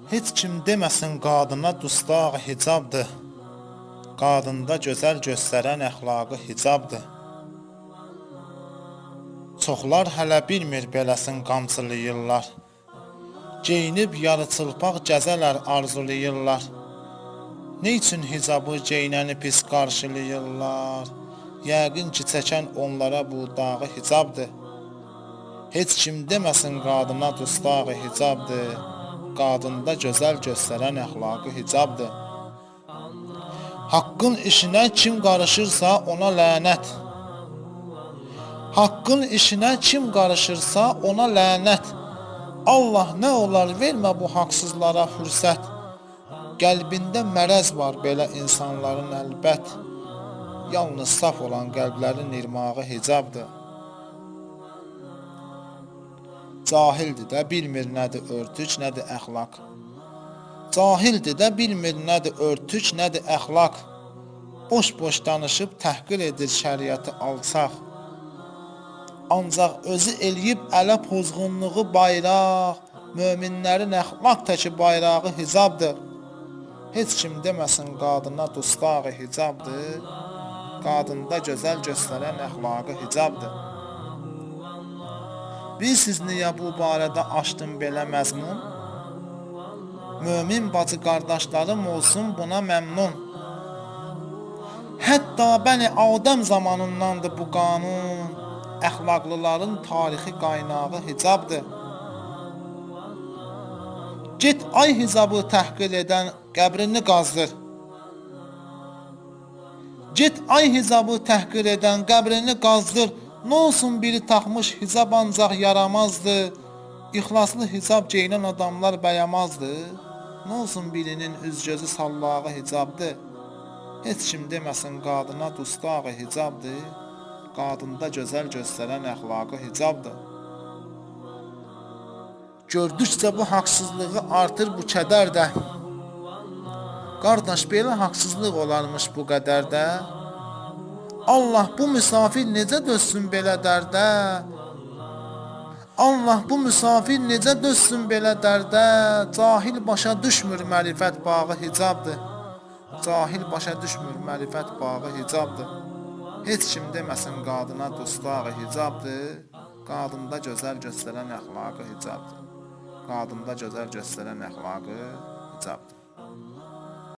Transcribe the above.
Heç kim deməsin qadına dustaq hicabdır. Qadında gözəl göstərən əxlaqı hicabdır. Çoxlar hələ bilmir beləsin qamçılayırlar. Geyinib yarıçılpaq gəzələr arzulayırlar. Ne üçün hicabı geynəni pis qarşılayırlar? Yəqin ki çəkən onlara bu dağı hicabdır. Heç kim deməsin qadına dustağı hicabdır. Qadında gözəl göstərən əxlaqı hicabdır. Haqqın işinə kim qarışırsa ona lənət. Haqqın işinə kim qarışırsa ona lənət. Allah nə olar vermə bu haqsızlara fürsət. Qəlbində mərəz var belə insanların əlbət. Yalnız saf olan qəlblərin irmağı hicabdır. Cahildir də bilmir nədir örtük, nədir əxlaq. Cahildir də bilmir nədir örtük, nədir əxlaq. Boş-boş danışıb təhqir edir şəriəti alçaq. Ancaq özü eləyib ələ pozğunluğu bayraq. Möminlərin əxlaq təki bayrağı hicabdır. Heç kim deməsin qadına dustağı hicabdır. Qadında gözəl göstərən əxlaqı hicabdır. Bilsiz niyə bu barədə açdım belə məzmun? Mömin bacı qardaşlarım olsun buna məmnun. Hətta Bəni Adəm zamanındandır bu qanun. Əxlaqlıların tarixi qaynağı hicabdır. Get ay hicabı təhqir edən qəbrini qazdır. Get ay hicabı təhqir edən qəbrini qazdır. Nə olsun biri taxmış hicab ancaq yaramazdı. İxlaslı hicab geyinən adamlar bəyəmazdı. Nə olsun birinin üz-gözü sallağı hicabdır. Heç kim deməsin qadına dustağı hicabdır. Qadında gözəl göstərən əxlaqı hicabdır. Gördükcə bu haqsızlığı artır bu kədər də. Qardaş belə haqsızlıq olarmış bu qədər də. Allah bu müsafir necə dözsün belə dərdə? Allah bu müsafir necə dözsün belə dərdə? Cahil başa düşmür mərifət bağı hicabdır. Cahil başa düşmür mərifət bağı hicabdır. Heç kim deməsin qadına dustağı hicabdır. Qadında gözəl göstərən əxlaqı hicabdır. Qadında gözəl göstərən əxlaqı hicabdır.